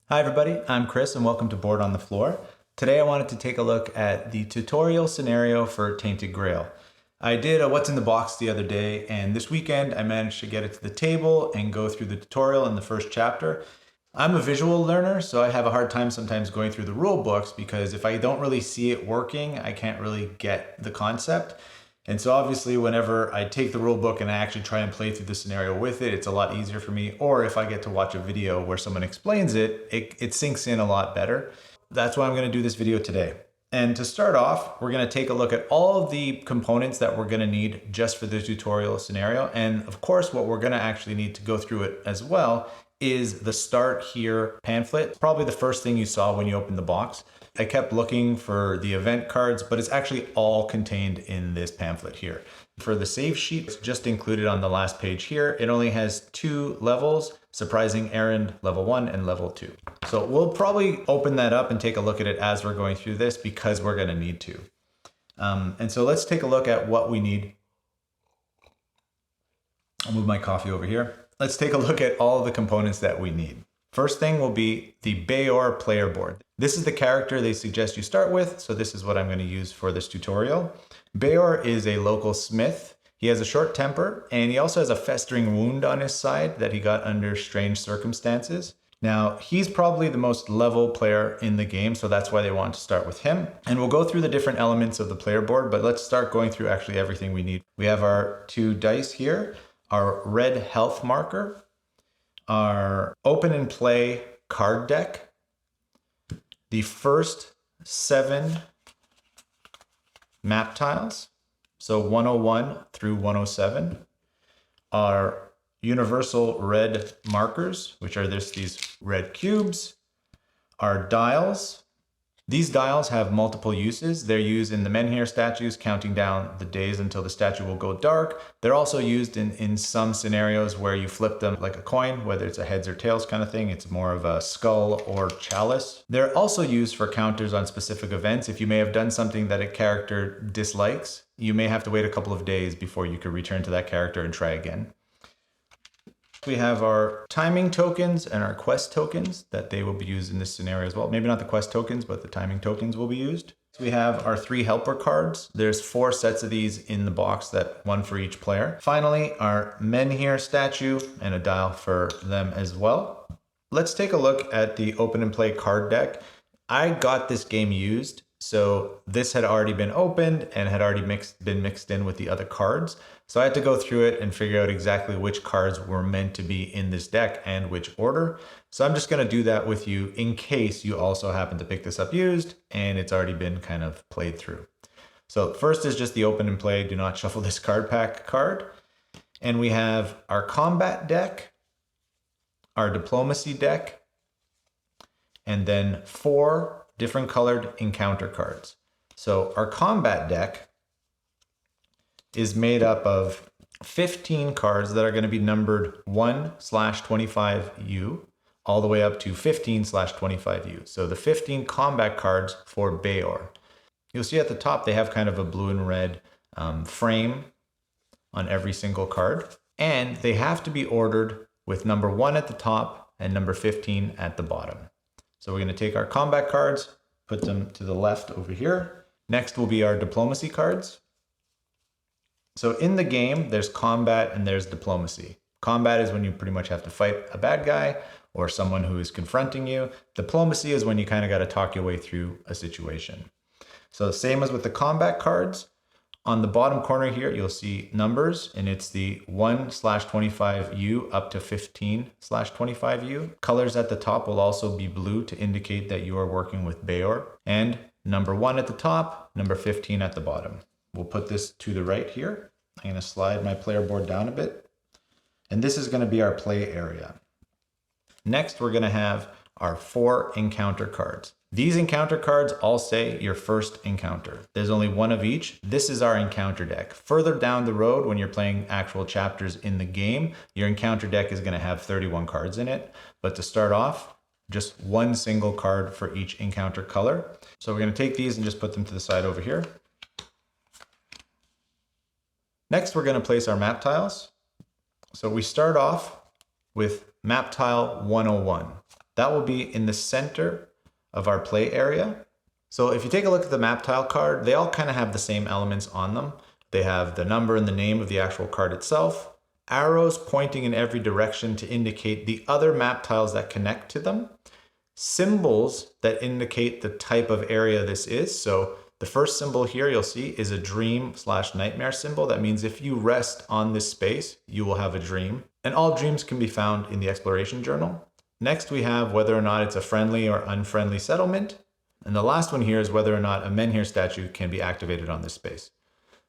Hi everybody, I'm Chris and welcome to Board on the Floor. Today I wanted to take a look at the tutorial scenario for Tainted Grail. I did a What's in the Box the other day, and this weekend I managed to get it to the table and go through the tutorial in the first chapter. I'm a visual learner, so I have a hard time sometimes going through the rule books because if I don't really see it working, I can't really get the concept. And so obviously whenever I take the rule book and I actually try and play through the scenario with it, it's a lot easier for me. Or if I get to watch a video where someone explains it, it sinks in a lot better. That's why I'm gonna do this video today. And to start off, we're gonna take a look at all of the components that we're gonna need just for the tutorial scenario. And of course, what we're gonna actually need to go through it as well is the Start Here pamphlet. Probably the first thing you saw when you opened the box. I kept looking for the event cards, but it's actually all contained in this pamphlet here. For the save sheet, it's just included on the last page here. It only has 2 levels, Surprising Errand level 1 and level 2. So we'll probably open that up and take a look at it as we're going through this because we're gonna need to. And so let's take a look at what we need. I'll move my coffee over here. Let's take a look at all the components that we need. First thing will be the Beor player board. This is the character they suggest you start with, so this is what I'm going to use for this tutorial. Beor is a local smith. He has a short temper, and he also has a festering wound on his side that he got under strange circumstances. Now, he's probably the most level player in the game, so that's why they want to start with him. And we'll go through the different elements of the player board, but let's start going through actually everything we need. We have our 2 dice here, our red health marker, our open and play card deck, the first 7 map tiles, so 101 through 107, our universal red markers, which are these red cubes, our dials. These dials have multiple uses. They're used in the menhir statues, counting down the days until the statue will go dark. They're also used in some scenarios where you flip them like a coin, whether it's a heads or tails kind of thing. It's more of a skull or chalice. They're also used for counters on specific events. If you may have done something that a character dislikes, you may have to wait a couple of days before you could return to that character and try again. We have our timing tokens and our quest tokens that they will be used in this scenario as well. Maybe not the quest tokens, but the timing tokens will be used. So we have our 3 helper cards. There's 4 sets of these in the box, that 1 for each player. Finally, our menhir statue and a dial for them as well. Let's take a look at the open and play card deck. I got this game used, so this had already been opened and had already been mixed in with the other cards. So I had to go through it and figure out exactly which cards were meant to be in this deck and which order. So I'm just going to do that with you in case you also happen to pick this up used and it's already been kind of played through. So first is just the open and play, do not shuffle this card pack card. And we have our combat deck, our diplomacy deck, and then 4 different colored encounter cards. So our combat deck is made up of 15 cards that are going to be numbered 1/25U all the way up to 15/25U. So the 15 combat cards for Beor. You'll see at the top they have kind of a blue and red frame on every single card, and they have to be ordered with number 1 at the top and number 15 at the bottom. So we're going to take our combat cards, put them to the left over here. Next will be our diplomacy cards. So in the game, there's combat and there's diplomacy. Combat is when you pretty much have to fight a bad guy or someone who is confronting you. Diplomacy is when you kind of got to talk your way through a situation. So same as with the combat cards. On the bottom corner here, you'll see numbers, and it's the 1/25U up to 15/25U. Colors at the top will also be blue to indicate that you are working with Beor. And number 1 at the top, number 15 at the bottom. We'll put this to the right here. I'm going to slide my player board down a bit. And this is going to be our play area. Next, we're going to have our 4 encounter cards. These encounter cards all say your first encounter. There's only 1 of each. This is our encounter deck. Further down the road, when you're playing actual chapters in the game, your encounter deck is going to have 31 cards in it. But to start off, just 1 single card for each encounter color. So we're going to take these and just put them to the side over here. Next, we're going to place our map tiles. So we start off with map tile 101. that will be in the center of our play area. So if you take a look at the map tile card, they all kind of have the same elements on them. They have the number and the name of the actual card itself, arrows pointing in every direction to indicate the other map tiles that connect to them, symbols that indicate the type of area this is. So the first symbol here you'll see is a dream/nightmare symbol. That means if you rest on this space, you will have a dream. And all dreams can be found in the exploration journal. Next, we have whether or not it's a friendly or unfriendly settlement. And the last one here is whether or not a menhir statue can be activated on this space.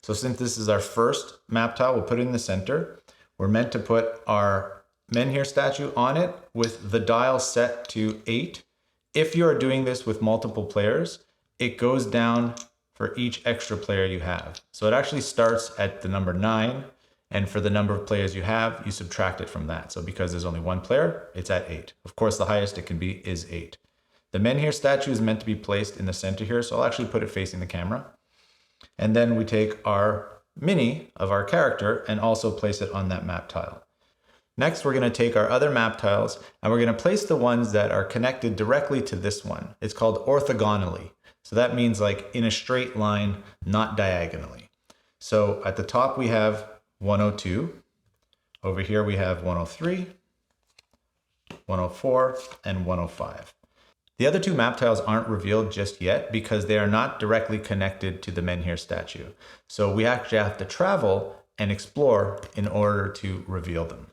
So since this is our first map tile, we'll put it in the center. We're meant to put our menhir statue on it with the dial set to 8. If you are doing this with multiple players, it goes down for each extra player you have. So it actually starts at the number 9, and for the number of players you have, you subtract it from that. So because there's only one player, it's at 8. Of course, the highest it can be is 8. The menhir statue is meant to be placed in the center here, so I'll actually put it facing the camera. And then we take our mini of our character and also place it on that map tile. Next, we're going to take our other map tiles and we're going to place the ones that are connected directly to this one. It's called orthogonally. So that means like in a straight line, not diagonally. So at the top we have 102. Over here we have 103, 104, and 105. The other two map tiles aren't revealed just yet because they are not directly connected to the menhir statue. So we actually have to travel and explore in order to reveal them.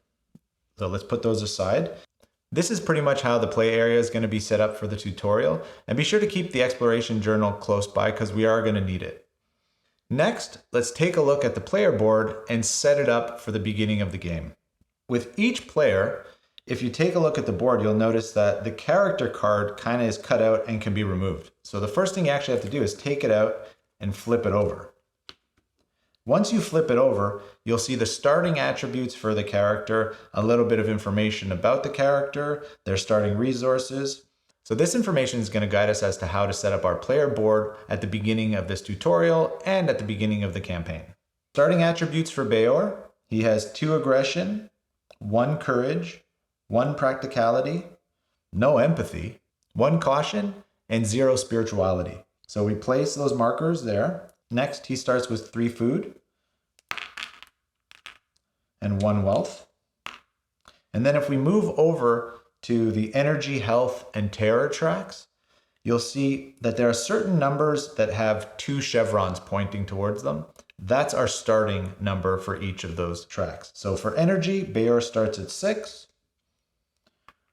So let's put those aside. This is pretty much how the play area is going to be set up for the tutorial. And be sure to keep the exploration journal close by because we are going to need it. Next, let's take a look at the player board and set it up for the beginning of the game. With each player, if you take a look at the board, you'll notice that the character card kind of is cut out and can be removed. So the first thing you actually have to do is take it out and flip it over. Once you flip it over, you'll see the starting attributes for the character, a little bit of information about the character, their starting resources. So this information is going to guide us as to how to set up our player board at the beginning of this tutorial and at the beginning of the campaign. Starting attributes for Beor, he has 2 aggression, 1 courage, 1 practicality, no empathy, 1 caution, and 0 spirituality. So we place those markers there. Next, he starts with 3 food and 1 wealth. And then if we move over to the energy, health, and terror tracks, you'll see that there are certain numbers that have 2 chevrons pointing towards them. That's our starting number for each of those tracks. So for energy, Beor starts at 6.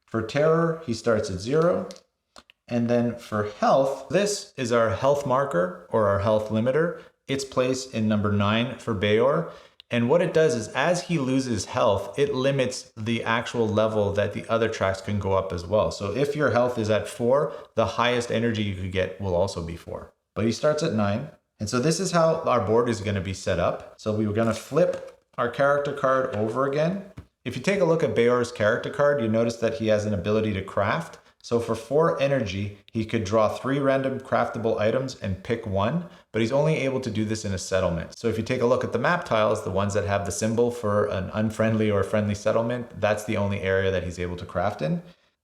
For terror, he starts at 0. And then for health, this is our health marker or our health limiter. It's placed in number 9 for Beor. And what it does is as he loses health, it limits the actual level that the other tracks can go up as well. So if your health is at 4, the highest energy you could get will also be 4. But he starts at 9. And so this is how our board is going to be set up. So we were going to flip our character card over again. If you take a look at Beor's character card, you notice that he has an ability to craft. So for 4 energy, he could draw 3 random craftable items and pick 1, but he's only able to do this in a settlement. So if you take a look at the map tiles, the ones that have the symbol for an unfriendly or friendly settlement, that's the only area that he's able to craft in.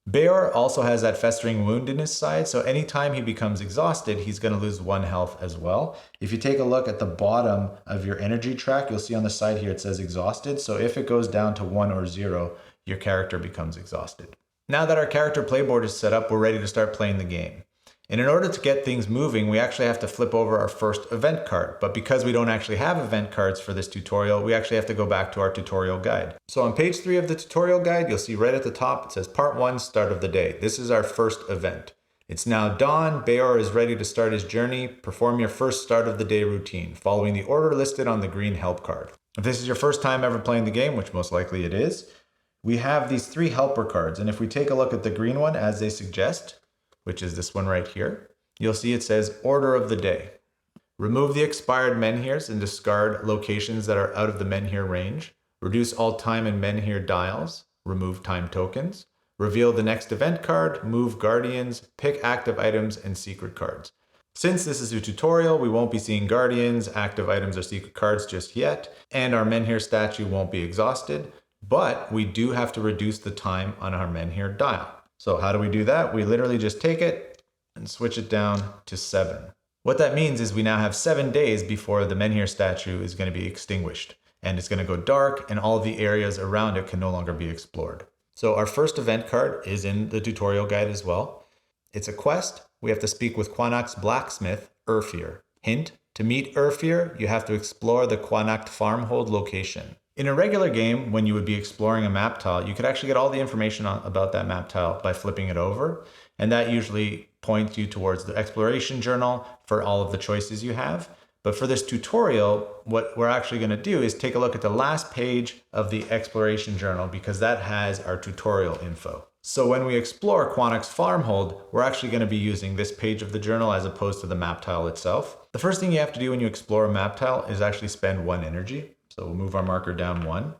Beor also has that festering wound in his side, so anytime he becomes exhausted, he's going to lose 1 health as well. If you take a look at the bottom of your energy track, you'll see on the side here it says exhausted. So if it goes down to 1 or 0, your character becomes exhausted. Now that our character playboard is set up, we're ready to start playing the game. And in order to get things moving, we actually have to flip over our first event card. But because we don't actually have event cards for this tutorial, we actually have to go back to our tutorial guide. So on page 3 of the tutorial guide, you'll see right at the top, it says part 1, start of the day. This is our first event. It's now dawn. Beor is ready to start his journey. Perform your first start of the day routine, following the order listed on the green help card. If this is your first time ever playing the game, which most likely it is, we have these 3 helper cards. And if we take a look at the green one as they suggest, which is this one right here, you'll see it says order of the day. Remove the expired menhirs and discard locations that are out of the menhir range. Reduce all time and menhir dials. Remove time tokens. Reveal the next event card. Move guardians. Pick active items and secret cards. Since this is a tutorial, we won't be seeing guardians, active items, or secret cards just yet, and our menhir statue won't be exhausted, but we do have to reduce the time on our menhir dial. So how do we do that? We literally just take it and switch it down to 7. What that means is we now have 7 days before the Menhir statue is going to be extinguished. And it's going to go dark and all of the areas around it can no longer be explored. So our first event card is in the tutorial guide as well. It's a quest. We have to speak with Quanach's blacksmith, Urfir. Hint, to meet Urfir, you have to explore the Quanacht farmhold location. In a regular game, when you would be exploring a map tile, you could actually get all the information about that map tile by flipping it over. And that usually points you towards the exploration journal for all of the choices you have. But for this tutorial, what we're actually going to do is take a look at the last page of the exploration journal because that has our tutorial info. So when we explore Quanacht's farmhold, we're actually going to be using this page of the journal as opposed to the map tile itself. The first thing you have to do when you explore a map tile is actually spend 1 energy. So we'll move our marker down 1,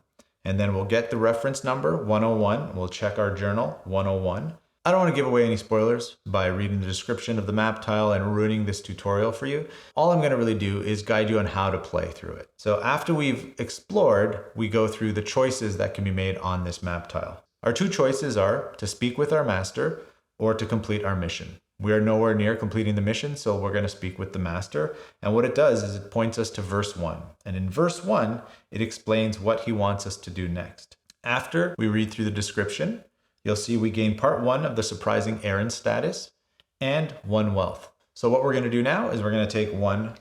and then we'll get the reference number 101. We'll check our journal 101. I don't want to give away any spoilers by reading the description of the map tile and ruining this tutorial for you. All I'm going to really do is guide you on how to play through it. So after we've explored, we go through the choices that can be made on this map tile. Our 2 choices are to speak with our master or to complete our mission. We are nowhere near completing the mission, so we're going to speak with the master. And what it does is it points us to verse 1. And in verse 1, it explains what he wants us to do next. After we read through the description, you'll see we gain part 1 of the surprising errand status and 1 wealth. So what we're going to do now is we're going to take 1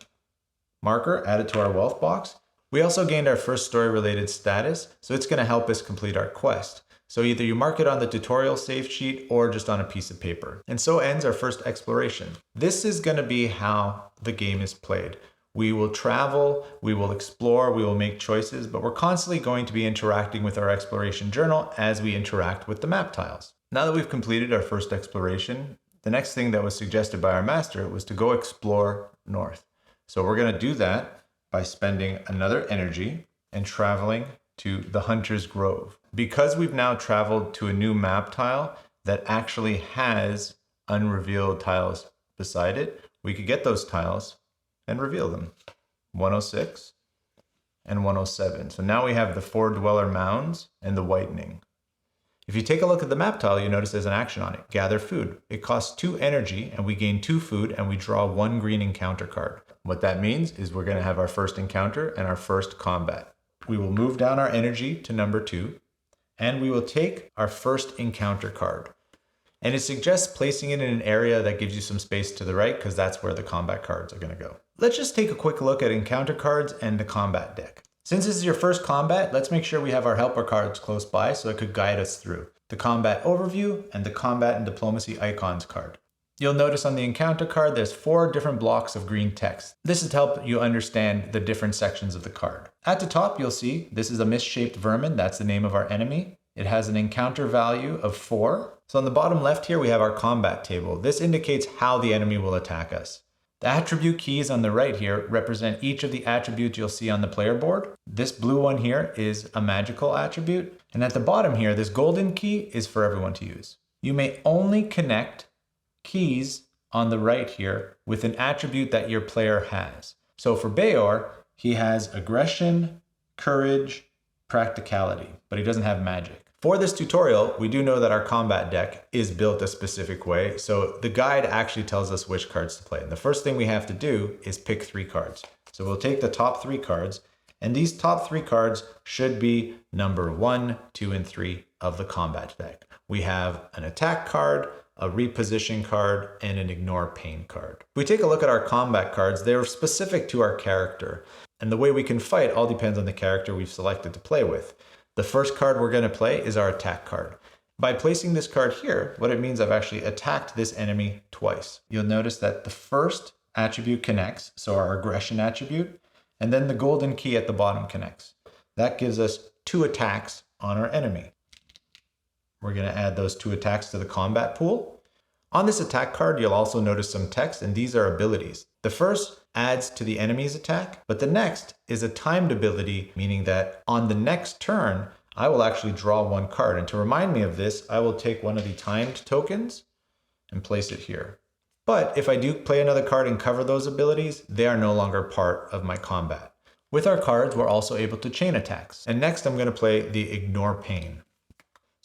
marker, add it to our wealth box. We also gained our first story related status, so it's going to help us complete our quest. So either you mark it on the tutorial save sheet or just on a piece of paper. And so ends our first exploration. This is going to be how the game is played. We will travel, we will explore, we will make choices, but we're constantly going to be interacting with our exploration journal as we interact with the map tiles. Now that we've completed our first exploration, the next thing that was suggested by our master was to go explore north. So we're going to do that by spending another energy and traveling to the Hunter's Grove. Because we've now traveled to a new map tile that actually has unrevealed tiles beside it, we could get those tiles and reveal them. 106 and 107. So now we have the 4 dweller mounds and the whitening. If you take a look at the map tile, you notice there's an action on it, gather food. It costs 2 energy and we gain 2 food and we draw 1 green encounter card. What that means is we're going to have our first encounter and our first combat. We will move down our energy to number 2 and we will take our first encounter card. And it suggests placing it in an area that gives you some space to the right because that's where the combat cards are going to go. Let's just take a quick look at encounter cards and the combat deck. Since this is your first combat, let's make sure we have our helper cards close by so it could guide us through. The combat overview and the combat and diplomacy icons card. You'll notice on the encounter card there's 4 different blocks of green text. This is to help you understand the different sections of the card. At the top you'll see this is a misshaped vermin, that's the name of our enemy. It has an encounter value of 4. So on the bottom left here we have our combat table. This indicates how the enemy will attack us. The attribute keys on the right here represent each of the attributes you'll see on the player board. This blue one here is a magical attribute. And at the bottom here, this golden key is for everyone to use. You may only connect keys on the right here with an attribute that your player has. So for Beor, he has aggression, courage, practicality, but he doesn't have magic. For this tutorial, we do know that our combat deck is built a specific way, so the guide actually tells us which cards to play. And the first thing we have to do is pick 3 cards. So we'll take the top 3 cards, and these top 3 cards should be number 1, 2, and 3 of the combat deck. We have an attack card, a reposition card, and an ignore pain card. If we take a look at our combat cards, they're specific to our character, and the way we can fight all depends on the character we've selected to play with. The first card we're going to play is our attack card. By placing this card here, what it means I've actually attacked this enemy twice. You'll notice that the first attribute connects, so our aggression attribute, and then the golden key at the bottom connects. That gives us 2 attacks on our enemy. We're going to add those 2 attacks to the combat pool. On this attack card, you'll also notice some text, and these are abilities. The first adds to the enemy's attack, but the next is a timed ability, meaning that on the next turn, I will actually draw 1 card. And to remind me of this, I will take one of the timed tokens and place it here. But if I do play another card and cover those abilities, they are no longer part of my combat. With our cards, we're also able to chain attacks. And next I'm going to play the ignore pain.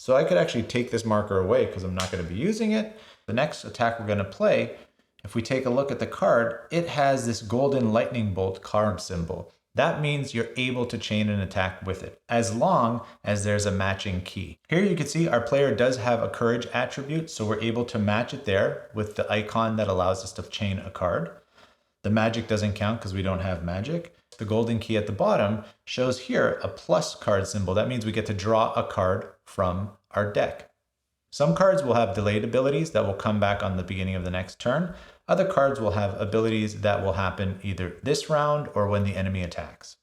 So I could actually take this marker away because I'm not going to be using it. The next attack we're going to play, if we take a look at the card, it has this golden lightning bolt card symbol. That means you're able to chain an attack with it, as long as there's a matching key. Here you can see our player does have a courage attribute, so we're able to match it there with the icon that allows us to chain a card. The magic doesn't count because we don't have magic. The golden key at the bottom shows here a plus card symbol. That means we get to draw a card from our deck. Some cards will have delayed abilities that will come back on the beginning of the next turn. Other cards will have abilities that will happen either this round or when the enemy attacks.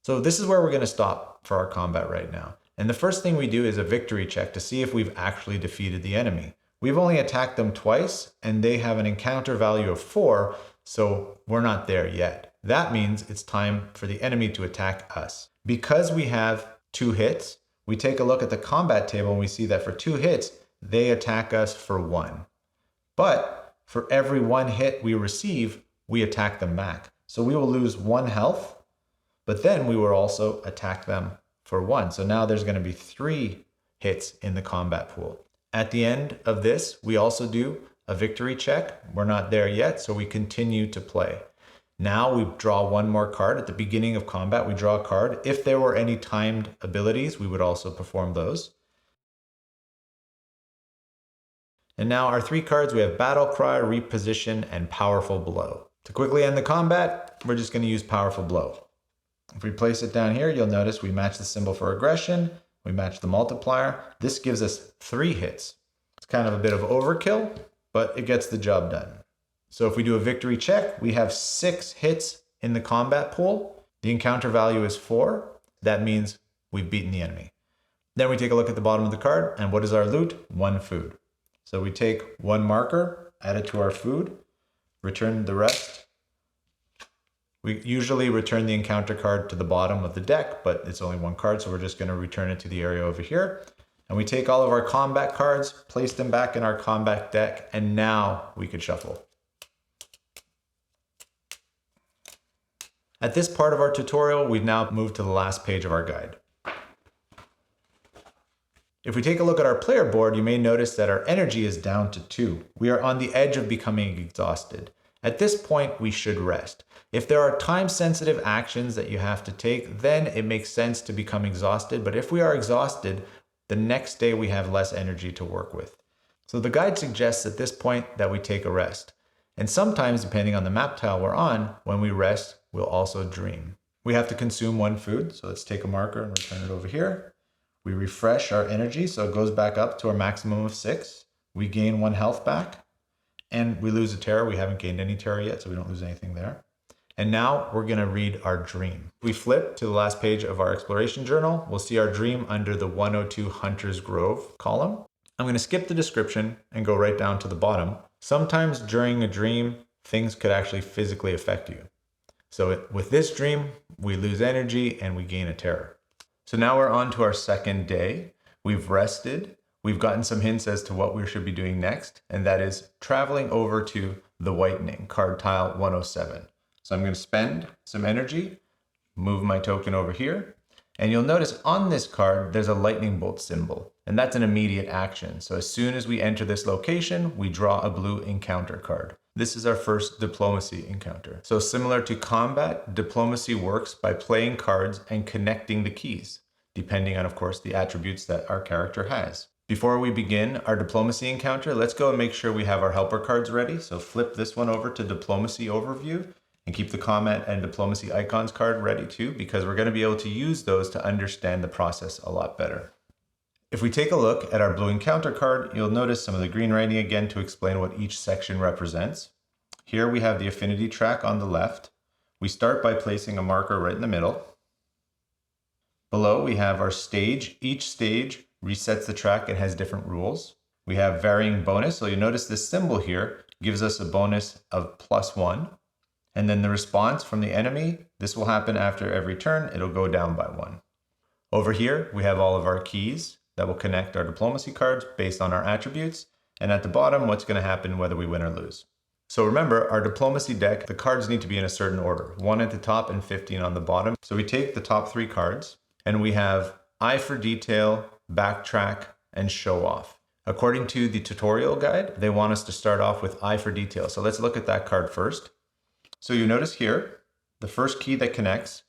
So this is where we're going to stop for our combat right now. And the first thing we do is a victory check to see if we've actually defeated the enemy. We've only attacked them twice and they have an encounter value of 4, so we're not there yet. That means it's time for the enemy to attack us. Because we have 2 hits, we take a look at the combat table and we see that for 2 hits, they attack us for 1. But for every 1 hit we receive, we attack them back. So we will lose 1 health, but then we will also attack them for 1. So now there's going to be 3 hits in the combat pool. At the end of this, we also do a victory check. We're not there yet, so we continue to play. Now we draw 1 more card. At the beginning of combat, we draw a card. If there were any timed abilities, we would also perform those. And now our 3 cards, we have Battle Cry, Reposition, and Powerful Blow. To quickly end the combat, we're just going to use Powerful Blow. If we place it down here, you'll notice we match the symbol for aggression, we match the multiplier. This gives us 3 hits. It's kind of a bit of overkill, but it gets the job done. So if we do a victory check, we have 6 hits in the combat pool. The encounter value is 4. That means we've beaten the enemy. Then we take a look at the bottom of the card, and what is our loot? 1 food. So we take 1 marker, add it to our food, return the rest. We usually return the encounter card to the bottom of the deck, but it's only 1 card, so we're just going to return it to the area over here. And we take all of our combat cards, place them back in our combat deck, and now we could shuffle. At this part of our tutorial, we've now moved to the last page of our guide. If we take a look at our player board, you may notice that our energy is down to 2. We are on the edge of becoming exhausted. At this point, we should rest. If there are time-sensitive actions that you have to take, then it makes sense to become exhausted. But if we are exhausted, the next day we have less energy to work with. So the guide suggests at this point that we take a rest. And sometimes, depending on the map tile we're on, when we rest, we'll also dream. We have to consume 1 food, so let's take a marker and return it over here. We refresh our energy, so it goes back up to our maximum of 6. We gain 1 health back, and we lose a terror. We haven't gained any terror yet, so we don't lose anything there. And now we're going to read our dream. If we flip to the last page of our exploration journal, we'll see our dream under the 102 Hunter's Grove column. I'm going to skip the description and go right down to the bottom. Sometimes during a dream, things could actually physically affect you. So with this dream, we lose energy and we gain a terror. So now we're on to our second day. We've rested. We've gotten some hints as to what we should be doing next, and that is traveling over to the Whitening, card tile 107. So I'm going to spend some energy, move my token over here, and you'll notice on this card, there's a lightning bolt symbol, and that's an immediate action. So as soon as we enter this location, we draw a blue encounter card. This is our first diplomacy encounter. So similar to combat, diplomacy works by playing cards and connecting the keys, depending on, of course, the attributes that our character has. Before we begin our diplomacy encounter, let's go and make sure we have our helper cards ready. So flip this one over to diplomacy overview and keep the combat and diplomacy icons card ready too, because we're going to be able to use those to understand the process a lot better. If we take a look at our blue encounter card, you'll notice some of the green writing again to explain what each section represents. Here we have the affinity track on the left. We start by placing a marker right in the middle. Below we have our stage. Each stage resets the track and has different rules. We have varying bonus, so you notice this symbol here gives us a bonus of +1. And then the response from the enemy, this will happen after every turn, it'll go down by 1. Over here we have all of our keys that will connect our diplomacy cards based on our attributes. And at the bottom, what's going to happen whether we win or lose. So remember, our diplomacy deck, the cards need to be in a certain order, 1 at the top and 15 on the bottom. So we take the top 3 cards and we have Eye for Detail, Backtrack, and show off. According to the tutorial guide, they want us to start off with eye for detail. So let's look at that card first. So you notice here, the first key that connects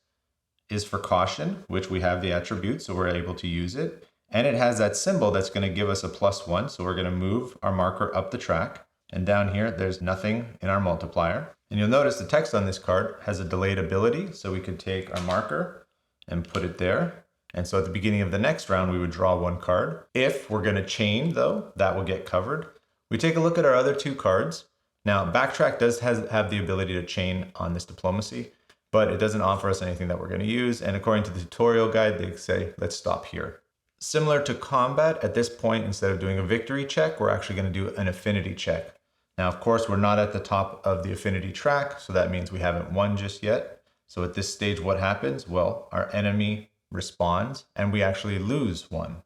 is for caution, which we have the attribute, so we're able to use it. And it has that symbol that's going to give us a +1. So we're going to move our marker up the track. And down here, there's nothing in our multiplier. And you'll notice the text on this card has a delayed ability. So we could take our marker and put it there. And so at the beginning of the next round, we would draw one card. If we're going to chain, though, that will get covered. We take a look at our other two cards. Now, Backtrack does have the ability to chain on this diplomacy, but it doesn't offer us anything that we're going to use. And according to the tutorial guide, they say, let's stop here. Similar to combat, at this point, instead of doing a victory check, we're actually going to do an affinity check. Now, of course, we're not at the top of the affinity track, so that means we haven't won just yet. So at this stage, what happens? Well, our enemy responds and we actually lose 1.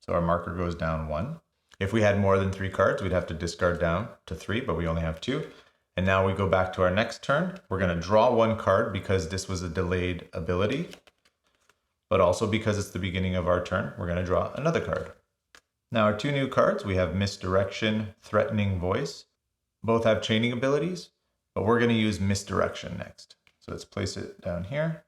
So our marker goes down 1. If we had more than 3 cards, we'd have to discard down to 3, but we only have 2. And now we go back to our next turn. We're going to draw 1 card because this was a delayed ability, but also because it's the beginning of our turn, we're going to draw another card. Now our 2 new cards, we have Misdirection, Threatening Voice. Both have chaining abilities, but we're going to use Misdirection next. So let's place it down here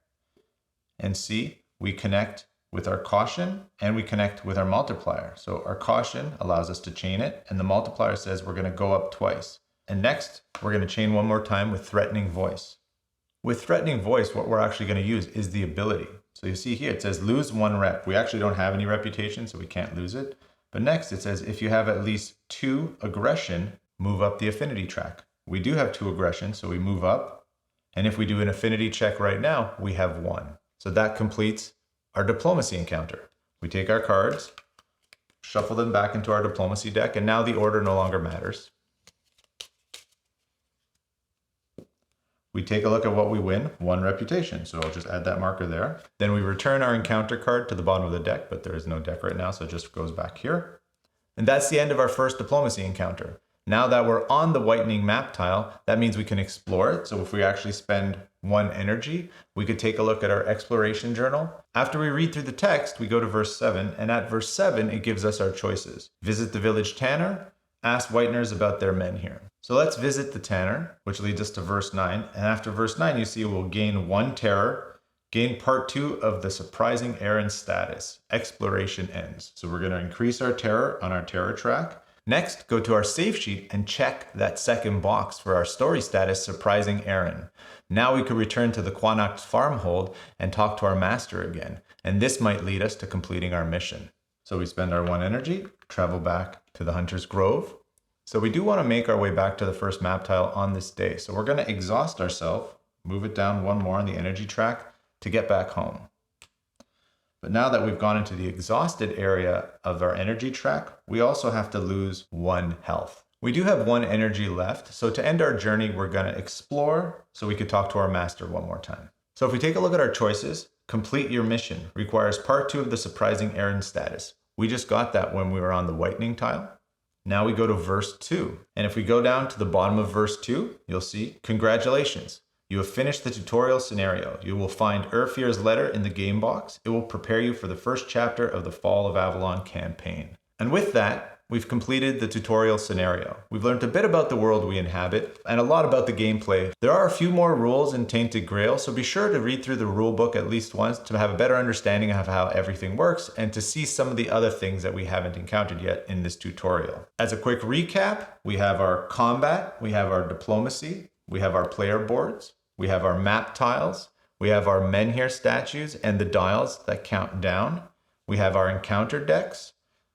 and see. We connect with our caution and we connect with our multiplier. So our caution allows us to chain it, and the multiplier says we're going to go up twice. And next, we're going to chain one more time with Threatening Voice. With Threatening Voice, what we're actually going to use is the ability. So you see here, it says lose 1 rep. We actually don't have any reputation, so we can't lose it. But next, it says if you have at least 2 aggression, move up the affinity track. We do have 2 aggression, so we move up. And if we do an affinity check right now, we have 1. So that completes our diplomacy encounter. We take our cards, shuffle them back into our diplomacy deck, and now the order no longer matters. We take a look at what we win, 1 reputation. So I'll just add that marker there. Then we return our encounter card to the bottom of the deck, but there is no deck right now, so it just goes back here. And that's the end of our first diplomacy encounter. Now that we're on the whitening map tile, that means we can explore it. So if we actually spend 1 energy, we could take a look at our exploration journal. After we read through the text, we go to verse 7, and at verse 7, it gives us our choices. Visit the village tanner, ask whiteners about their men here. So let's visit the tanner, which leads us to verse 9. And after verse 9, you see we'll gain 1 terror, gain part 2 of the surprising errand status. Exploration ends. So we're going to increase our terror on our terror track. Next, go to our save sheet and check that second box for our story status, surprising errand. Now we could return to the Quanacht farmhold and talk to our master again. And this might lead us to completing our mission. So we spend our 1 energy, travel back to the Hunter's Grove. So we do want to make our way back to the first map tile on this day. So we're going to exhaust ourselves, move it down 1 more on the energy track to get back home. But now that we've gone into the exhausted area of our energy track, we also have to lose 1 health. We do have 1 energy left. So to end our journey, we're going to explore so we could talk to our master 1 more time. So if we take a look at our choices, complete your mission requires part 2 of the surprising errand status. We just got that when we were on the whitening tile. Now we go to verse 2. And if we go down to the bottom of verse 2, you'll see, congratulations. You have finished the tutorial scenario. You will find Urfir's letter in the game box. It will prepare you for the first chapter of the Fall of Avalon campaign. And with that, we've completed the tutorial scenario. We've learned a bit about the world we inhabit and a lot about the gameplay. There are a few more rules in Tainted Grail, so be sure to read through the rulebook at least once to have a better understanding of how everything works and to see some of the other things that we haven't encountered yet in this tutorial. As a quick recap, we have our combat, we have our diplomacy, we have our player boards, we have our map tiles, we have our menhir statues and the dials that count down, we have our encounter decks,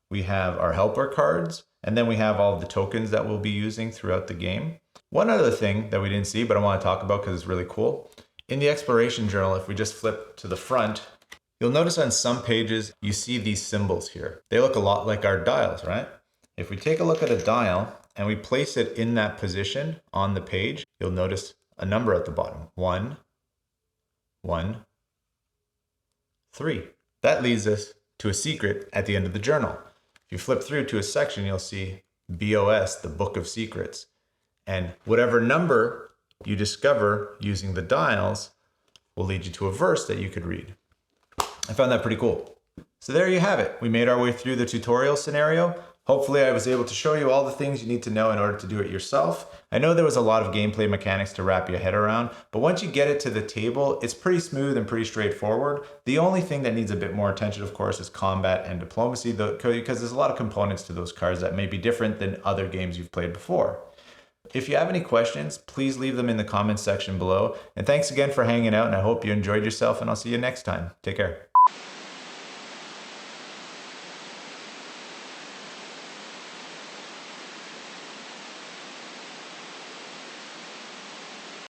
we have our helper cards, and then we have all of the tokens that we'll be using throughout the game. One other thing that we didn't see, but I want to talk about because it's really cool. In the exploration journal, if we just flip to the front, you'll notice on some pages, you see these symbols here. They look a lot like our dials, right? If we take a look at a dial and we place it in that position on the page, you'll notice a number at the bottom. 1, 1, 3. That leads us to a secret at the end of the journal. If you flip through to a section, you'll see BOS, the Book of Secrets. And whatever number you discover using the dials will lead you to a verse that you could read. I found that pretty cool. So there you have it. We made our way through the tutorial scenario. Hopefully I was able to show you all the things you need to know in order to do it yourself. I know there was a lot of gameplay mechanics to wrap your head around, but once you get it to the table, it's pretty smooth and pretty straightforward. The only thing that needs a bit more attention, of course, is combat and diplomacy, because there's a lot of components to those cards that may be different than other games you've played before. If you have any questions, please leave them in the comments section below. And thanks again for hanging out, and I hope you enjoyed yourself, and I'll see you next time. Take care.